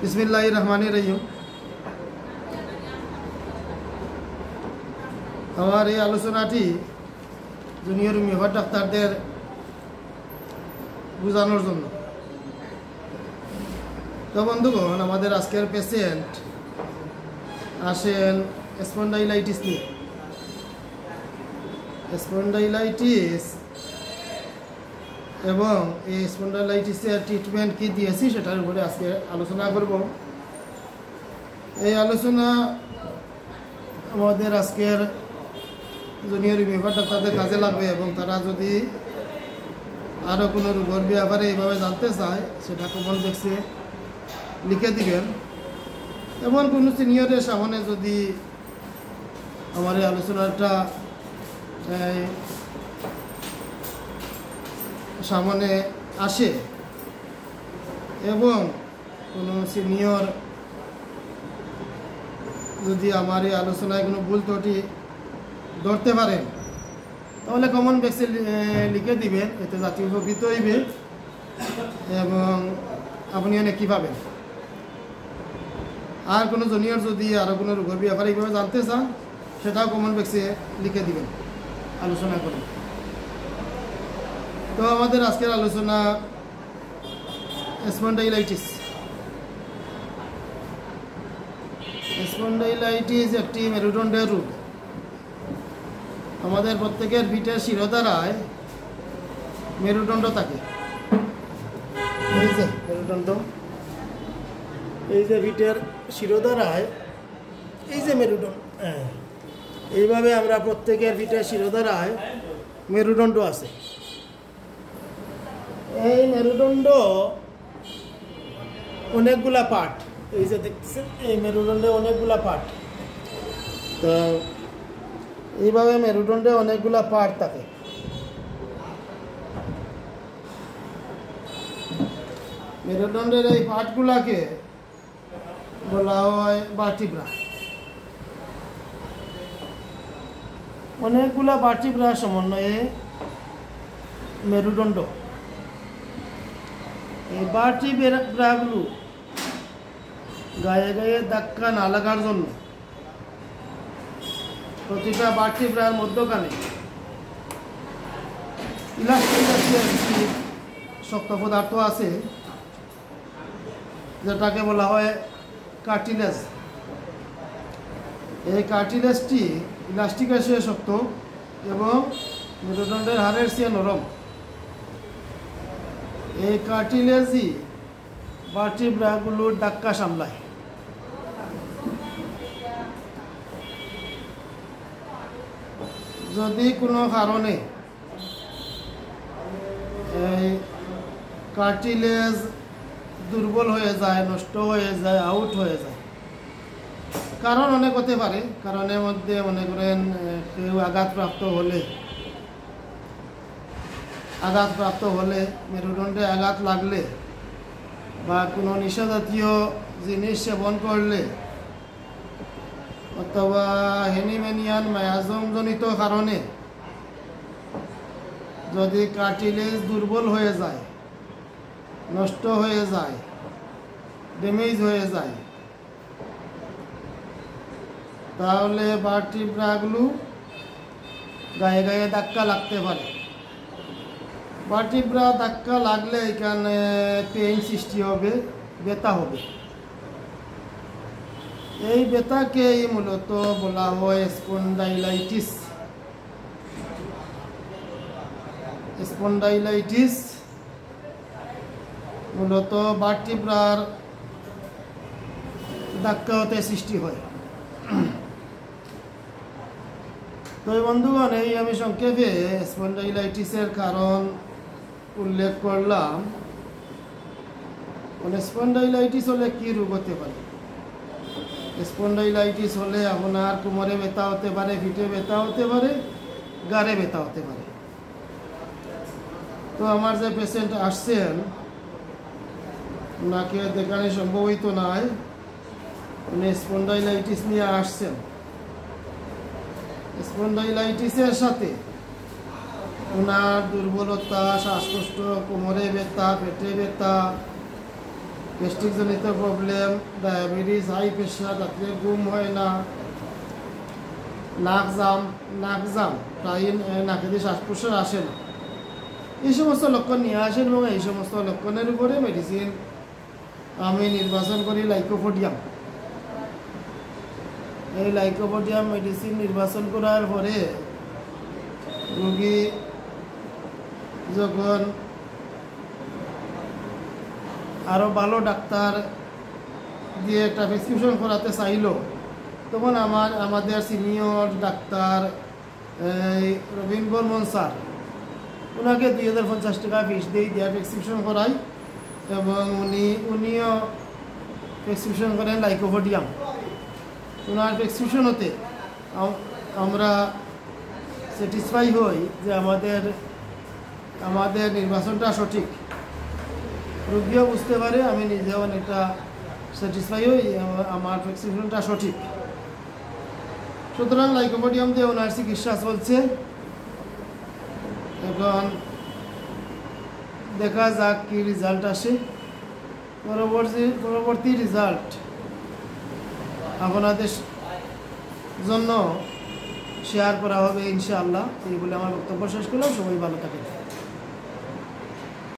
বিসমিল্লাহির রহমানির রহিম। আমার এই আলোচনাটি জুনিয়র মেহর ডাক্তারদের বোঝানোর জন্য। তো বন্ধুগণ, আমাদের আজকের পেশেন্ট আসেন স্পন্ডাইলাইটিস নিয়ে। স্পন্ডাইলাইটিস এবং এই স্পন্ডাইলাইটিসের ট্রিটমেন্ট কি দিয়েছি সেটার উপরে আজকে আলোচনা করব। এই আলোচনা আমাদের আজকের জুনিয়র মেহর ডাক্তারদের কাজে লাগবে এবং তারা যদি আরও কোনো রোগের ব্যাপারে এইভাবে জানতে চায় সেটা কমেন্ট বক্সে লিখে দিবেন। এমন কোনো সিনিয়রের সামনে যদি আমার এই আলোচনাটা সামনে আসে এবং কোনো সিনিয়র যদি আমার এই আলোচনায় কোনো ভুল ত্রুটি ধরতে পারেন তাহলে কমেন্ট বক্সে লিখে দিবেন, এতে জাতীয় উপকৃত হইবে এবং আপনি অনেক কী পাবেন। আর কোনো জুনিয়র যদি আরও কোনো রোগের ব্যাপারে এইভাবে জানতে চান সেটাও কমেন্ট বক্সে লিখে দিবেন, আলোচনা করুন। তো আমাদের আজকের আলোচনা স্পন্ডাইলাইটিস। স্পন্ডাইলাইটিস একটি মেরুদণ্ডের রোগ। আমাদের প্রত্যেকের পিঠের শিরোধারায় মেরুদণ্ড থাকে। এই যে মেরুদণ্ড, এই যে পিঠের শিরোধারায় এই যে মেরুদণ্ড, এইভাবে আমরা প্রত্যেকের পিঠের শিরোধারায় মেরুদণ্ড আছে। এই মেরুদণ্ড অনেকগুলা পার্ট, এই যে দেখছেন এই মেরুদণ্ডে অনেকগুলা পার্ট। তো এইভাবে মেরুদণ্ডে অনেকগুলা পার্ট থাকে। মেরুদণ্ডের এই পার্টগুলাকে বলা হয় ভার্টিব্রা। অনেকগুলা ভার্টিব্রা সমন্বয়ে মেরুদণ্ড। এই ভার্টিব্রাগুলো গায়ে গায়ে ধাক্কা না লাগার জন্য প্রতিটা ভার্টিব্রার মধ্যখানে ইলাস্টিক জাতীয় একটি শক্ত পদার্থ আছে যেটাকে বলা হয় কার্টিলেজ। এই কার্টিলেজটি ইলাস্টিকের চেয়ে শক্ত এবং মেরুদণ্ডের হাড়ের চেয়ে নরম। এই কার্টিলেজই ভার্টিব্রাগুলোর ধাক্কা সামলায়। যদি কোনো কারণে এই কার্টিলেজ দুর্বল হয়ে যায়, নষ্ট হয়ে যায়, আউট হয়ে যায়, কারণ অনেক হতে পারে। কারণের মধ্যে মনে করেন কেউ আঘাতপ্রাপ্ত হলে মেরুদণ্ডে আঘাত লাগলে বা কোনো নিশাজাতীয় জিনিস সেবন করলে অথবা হেনিম্যানিয়ান মায়াজমজনিত কারণে যদি কার্টিলেজ দুর্বল হয়ে যায়, নষ্ট হয়ে যায়, ড্যামেজ হয়ে যায়, তাহলে ভার্টিব্রাগুলো গায়ে গায়ে ধাক্কা লাগতে পারে। ভার্টিব্রা ধাক্কা লাগলে এখানে পেইন সৃষ্টি হবে, ব্যথা হবে। এই ব্যথাকেই মূলত বলা হয় স্পন্ডাইলাইটিস। স্পন্ডাইলাইটিস মূলত ভার্টিব্রার ধাক্কা হতে সৃষ্টি হয়। তো বন্ধুগণ, এই আমি সংক্ষেপে স্পন্ডাইলাইটিসের কারণ উল্লেখ করলাম। স্পন্ডাইলাইটিস হলে কি রোগ হতে পারে? স্পন্ডাইলাইটিস হলে আপনার কোমরে ব্যথা হতে পারে, পিঠে ব্যথা হতে পারে, গাড়ে ব্যথা হতে পারে। তো আমার যে পেশেন্ট আসছেন ওনাকে দেখানো সম্ভব হইতো নয়, উনি স্পন্ডাইলাইটিস নিয়ে আসছেন। স্পন্ডাইলাইটিসের সাথে ওনার দুর্বলতা, শ্বাসকষ্ট, কোমরে ব্যথা, পেটে ব্যথা গ্যাস্ট্রিক জনিত প্রবলেম, ডায়াবেটিস, হাই প্রেশার, রাত্রে ঘুম হয় না, নাক জাম প্রায় নাকে দিয়ে শ্বাস প্রশ্বাস আসে না, এই সমস্ত লক্ষণ নিয়ে আসেন এবং এই সমস্ত লক্ষণের উপরে মেডিসিন আমি নির্বাচন করি লাইকোপোডিয়াম। এই লাইকোপোডিয়াম মেডিসিন নির্বাচন করার পরে রোগী যখন আরও ভালো ডাক্তার দিয়ে একটা প্রেসক্রিপশন করাতে চাইল, তখন আমাদের senior doctor Rabin Barman sir, ওনাকে 2050 টাকা ফিস দিয়ে প্রেসক্রিপশন করাই এবং উনিও প্রেসক্রিপশন করেন লাইকোপোডিয়াম। ওনার প্রেসক্রিপশন হতে আমরা স্যাটিসফাই হই যে আমাদের নির্বাচনটা সঠিক, রোগীও বুঝতে পারে, আমি নিজেও অনেকটা স্যাটিসফাই হই আমার প্রেসক্রিপশনটা সঠিক। সুতরাং লাইকোপোডিয়াম দিয়ে ওনার চিকিৎসা চলছে। এখন দেখা যাক কি রেজাল্ট আসে। পরবর্তী রেজাল্ট আপনাদের জন্য শেয়ার করা হবে ইনশাআল্লাহ। এই বলে আমার বক্তব্য শেষ করলাম। সবাই ভালো থাকেন।